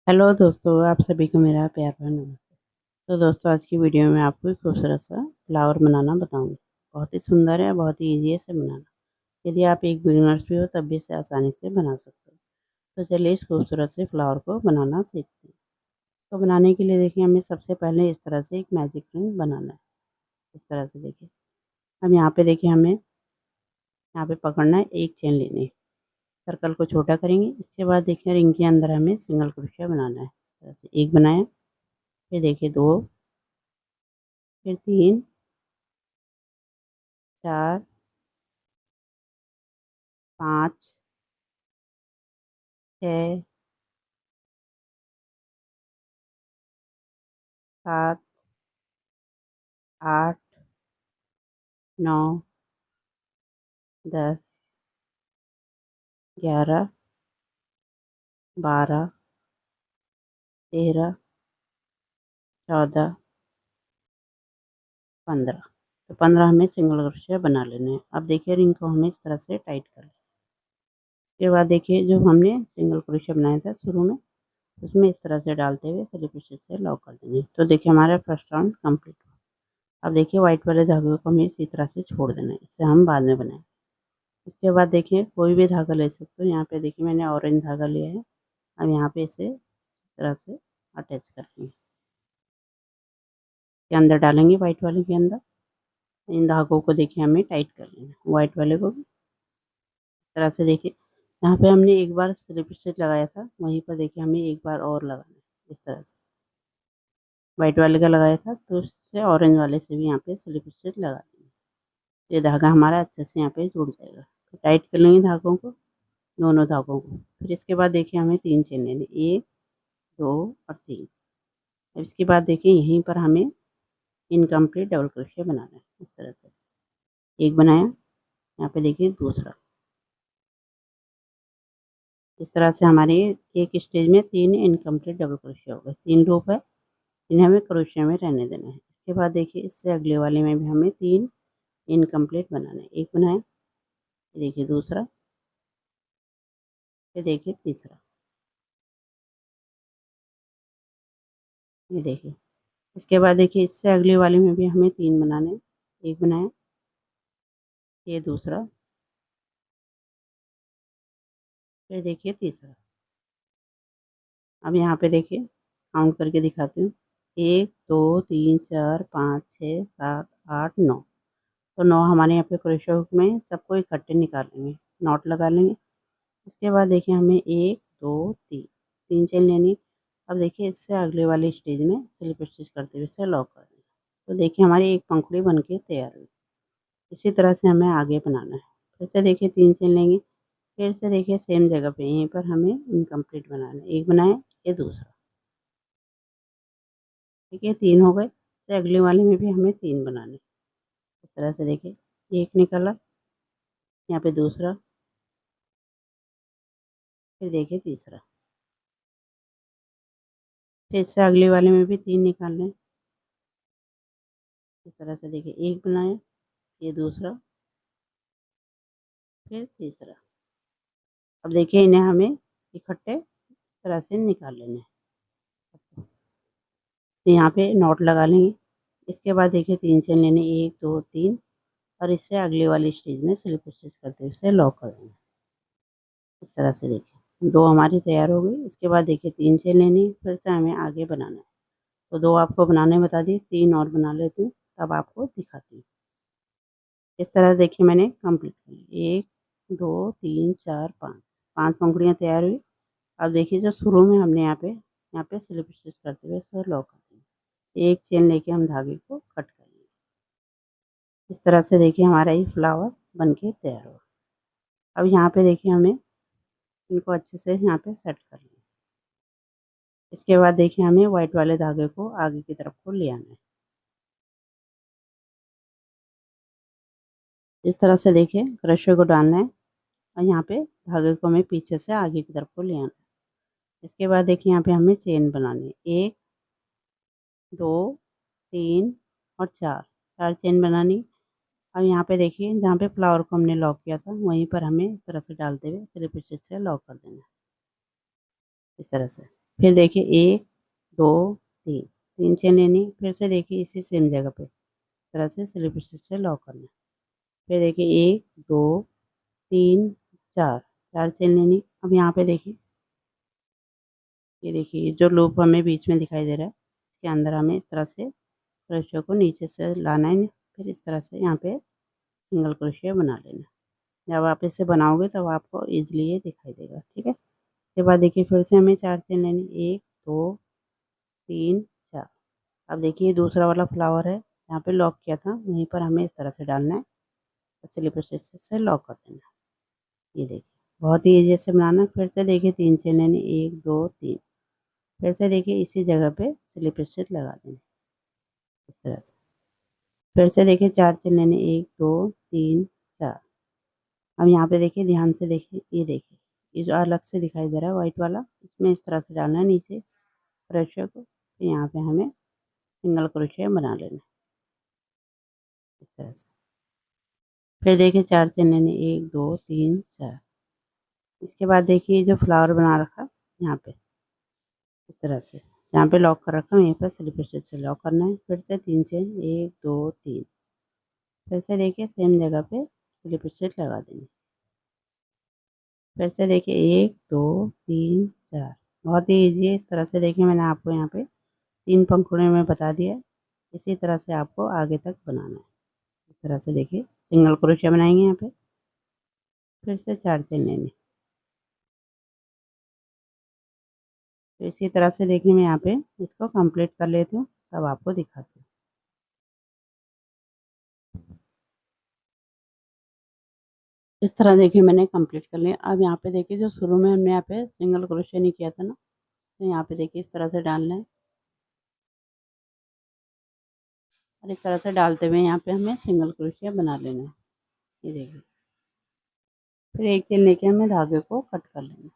Hello दोस्तों, आप सभी को मेरा प्यार भरा नमस्ते। तो दोस्तों, आज की वीडियो में आपको एक खूबसूरत सा फ्लावर बनाना बताऊंगी। बहुत ही सुंदर है, बहुत ही ईजी है इसे बनाना। यदि आप एक बिगिनर्स भी हो तब भी इसे आसानी से बना सकते हो। तो चलिए इस खूबसूरत से फ्लावर को बनाना सीखते हैं। तो बनाने के लिए देखिए, हमें सबसे पहले इस तरह से एक मैजिक रिंग बनाना है। इस तरह से देखिए, हम यहाँ पे देखिए, हमें यहाँ पे पकड़ना है, एक चेन लेनी है। सर्कल को छोटा करेंगे। इसके बाद देखिए, रिंग के अंदर हमें सिंगल क्रोशिया बनाना है। इस तरह से एक बनाया, फिर देखिए दो, फिर तीन, चार, 5, 6, 7, 8, 9, 10, 11, 12, 13, 14, 15। तो 15 हमें सिंगल क्रोशिया बना लेने हैं। अब देखिए, रिंग को हमें इस तरह से टाइट कर लें। उसके बाद देखिए, जो हमने सिंगल क्रोशिया बनाया था शुरू में, उसमें इस तरह से डालते हुए स्लिप स्टिच से लॉक कर देंगे। तो देखिए, हमारा फर्स्ट राउंड कंप्लीट हुआ। अब देखिए, व्हाइट वाले धागे को हमें इसी तरह से छोड़ देना है, इससे हम बाद में बनाएंगे। इसके बाद देखिए, कोई भी धागा ले सकते हो। यहाँ पे देखिए, मैंने ऑरेंज धागा लिया है। अब यहाँ पे इसे इस तरह से अटैच करेंगे, के अंदर डालेंगे, व्हाइट वाले के अंदर। इन धागों को देखिए, हमें टाइट कर लेना है, व्हाइट वाले को भी इस तरह से। देखिए, यहाँ पे हमने एक बार स्लिप स्टिच लगाया था, वहीं पर देखिए हमें एक बार और लगाना है। इस तरह से व्हाइट वाले का लगाया था, तो इससे ऑरेंज वाले से भी यहाँ पे स्लिप स्टिच लगा देंगे। ये धागा हमारा अच्छे से यहाँ पे जुड़ जाएगा। तो टाइट कर लेंगे धागों को, दोनों धागों को। फिर इसके बाद देखिए, हमें 3 चेन लेने, 1, 2 और 3। अब इसके बाद देखिए, यहीं पर हमें इनकम्प्लीट डबल क्रोशिया बनाना है। इस तरह से एक बनाया, यहाँ पे देखिए दूसरा। इस तरह से हमारे एक स्टेज में 3 इनकम्प्लीट डबल क्रोशिया हो गए। 3 लूप है, इन्हें हमें क्रोशिया में रहने देना है। इसके बाद देखिए, इससे अगले वाले में भी हमें 3 इनकम्प्लीट बनाना है। एक बनाया, फिर देखिए दूसरा, फिर देखिए तीसरा। ये देखिए, इसके बाद देखिए, इससे अगले वाले में भी हमें 3 बनाने हैं। एक बनाया, ये दूसरा, फिर देखिए तीसरा। अब यहाँ पे देखिए, काउंट करके दिखाती हूँ। 1, 2, 3, 4, 5, 6, 7, 8, 9। तो 9 हमारे यहाँ पे क्रोशिया हुक में सबको इकट्ठे निकालेंगे, नॉट लगा लेंगे। इसके बाद देखिए, हमें 1, 2, 3, 3 चेन लेनी। अब देखिए, इससे अगले वाले स्टेज में स्लिप स्टिच करते हुए इसे लॉक कर देंगे। तो देखिए, हमारी एक पंखुड़ी बन के तैयार हुई। इसी तरह से हमें आगे बनाना है। फिर से देखिए, 3 चेन लेंगे। फिर से देखिए, सेम जगह पे यहीं पर हमें इनकम्प्लीट बनाना है। एक बनाया, ये दूसरा। ठीक है, 3 हो गए। इससे अगले वाले में भी हमें 3 बनाने। इस तरह से देखिए, एक निकला, यहाँ पे दूसरा, फिर देखिए तीसरा। फिर इससे अगले वाले में भी 3 निकालने हैं। इस तरह से देखिए, एक बनाया, ये दूसरा, फिर तीसरा। अब देखिए, इन्हें हमें इकट्ठे इस तरह से निकाल लेना है। तो यहाँ पे नॉट लगा लेंगे। इसके बाद देखिए, 3 चेन लेने, 1, 2, 3, और इससे अगले वाली स्टेज में स्लिप स्टिच करते हुए इसे लॉक कर देंगे। इस तरह से देखिए, 2 हमारी तैयार हो गई। इसके बाद देखिए, 3 चेन लेनी, फिर से हमें आगे बनाना है। तो 2 आपको बनाने बता दिए, 3 और बना लेती हूँ, तब आपको दिखाती हूँ। इस तरह देखिए, मैंने कंप्लीट कर ली। 1, 2, 3, 4, 5, 5 पंखुड़ियाँ तैयार हुई। अब देखिए, जो शुरू में हमने यहाँ पे स्लिप स्टिच करते हुए इसे लॉक कर देंगे। एक चेन लेके हम धागे को कट कर लेंगे। इस तरह से देखिए, हमारा ये फ्लावर बन के तैयार हो। अब यहाँ पे देखिए, हमें इनको अच्छे से यहाँ पे सेट कर लेंगे। इसके बाद देखिए, हमें व्हाइट वाले धागे को आगे की तरफ को ले आना है। इस तरह से देखिए, क्रोशे को डालना है, और यहाँ पे धागे को हमें पीछे से आगे की तरफ को ले आना है। इसके बाद देखिए, यहाँ पे हमें चेन बनानी है। 1, 2, 3 और 4, 4 चेन बनानी। अब यहाँ पे देखिए, जहाँ पे फ्लावर को हमने लॉक किया था, वहीं पर हमें इस तरह से डालते हुए स्लिप स्टिच से लॉक कर देना है। इस तरह से फिर देखिए 1 2 3 3 चेन लेनी। फिर से देखिए इसी सेम जगह पे इस तरह से स्लिप स्टिच से लॉक करना है। फिर देखिए 1 2 3 4 4 चेन लेनी। अब यहाँ पे देखिए, ये देखिए जो लूप हमें बीच में दिखाई दे रहा है, इसके अंदर हमें इस तरह से क्रोशिया को नीचे से लाना है। फिर इस तरह से यहाँ पे सिंगल क्रोशिया बना लेना। जब आप इसे बनाओगे तब आपको ईजिली ये दिखाई देगा। ठीक है, इसके बाद देखिए फिर से हमें 4 चेन लेनी। 1 2 3 4। अब देखिए दूसरा वाला फ्लावर है जहाँ पे लॉक किया था, वहीं पर हमें इस तरह से डालना है, स्लिप स्टिच से लॉक कर देना। ये देखिए बहुत ही ईजी से बनाना। फिर से देखिए 3 चेन लेनी। 1 2 3। फिर से देखिए इसी जगह पे स्लिप स्टिच लगा देना इस तरह से। फिर से देखिए 4 चेन लेने। 1 2 3 4। अब यहाँ पे देखिए ध्यान से देखिए, ये देखिए ये जो अलग से दिखाई दे रहा है व्हाइट वाला, इसमें इस तरह से डालना है नीचे क्रोशिया को। फिर यहाँ पे हमें सिंगल क्रोशिया बना लेना है इस तरह से। फिर देखिए 4 चेन लेने। 1 2 3 4। इसके बाद देखिए जो फ्लावर बना रखा यहाँ पे इस तरह से, जहाँ पे लॉक कर रखा है वहीं पर स्लिप स्टिच से लॉक करना है। फिर से 3 चेन। 1 2 3। फिर से देखिए सेम जगह पे स्लिप स्टिच लगा देंगे। फिर से देखिए 1 2 3 4। बहुत ही ईजी है। इस तरह से देखिए मैंने आपको यहाँ पे 3 पंखुड़ियों में बता दिया है। इसी तरह से आपको आगे तक बनाना है। इस तरह से देखिए सिंगल क्रोशिया बनाएंगे यहाँ पे। फिर से 4 चेन लेंगे। तो इसी तरह से देखिए मैं यहाँ पे इसको कंप्लीट कर लेती हूँ, तब आपको दिखाती हूँ। इस तरह देखिए मैंने कंप्लीट कर लिया। अब यहाँ पे देखिए जो शुरू में हमने यहाँ पे सिंगल क्रोशिया नहीं किया था ना, तो यहाँ पे देखिए इस तरह से डालना है और इस तरह से डालते हुए यहाँ पे हमें सिंगल क्रोशिया बना लेना है। ये देखिए फिर एक चेन लेके हमें धागे को कट कर लेना।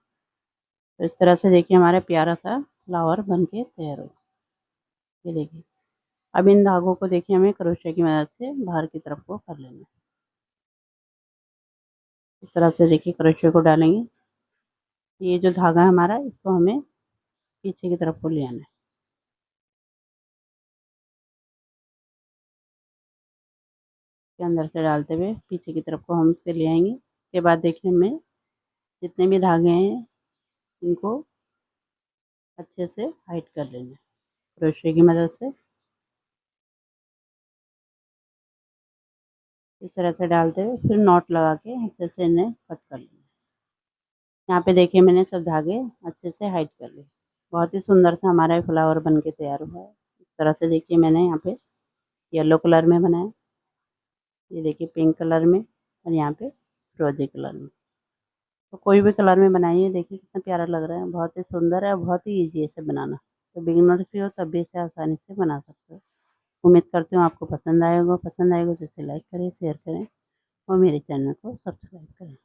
तो इस तरह से देखिए हमारा प्यारा सा फ्लावर बन के तैयार हो। ये देखिए अब इन धागों को देखिए हमें क्रोशिया की मदद से बाहर की तरफ को कर लेना है। इस तरह से देखिए क्रोशिया को डालेंगे। ये जो धागा है हमारा, इसको हमें पीछे की तरफ को ले आना है। के अंदर से डालते हुए पीछे की तरफ को हम इसके ले आएंगे। उसके बाद देखिए हमें जितने भी धागे हैं इनको अच्छे से हाइट कर लेना है क्रोशिया की मदद से। इस तरह से डालते हुए फिर नॉट लगा के अच्छे से इन्हें कट कर लेना है। यहाँ पे देखिए मैंने सब धागे अच्छे से हाइट कर लिए। बहुत ही सुंदर सा हमारा फ्लावर बन के तैयार हुआ है। इस तरह से देखिए मैंने यहाँ पे येलो कलर में बनाया, ये देखिए पिंक कलर में, और यहाँ पे फिरोजी कलर में। तो कोई भी कलर में बनाइए, देखिए कितना प्यारा लग रहा है। बहुत ही सुंदर है और बहुत ही ईजी है इसे बनाना। तो बिगिनर्स भी हो तब भी इसे आसानी से बना सकते हो। उम्मीद करती हूँ आपको पसंद आएगा। पसंद आएगा तो इसे लाइक करें, शेयर करें और मेरे चैनल को सब्सक्राइब करें।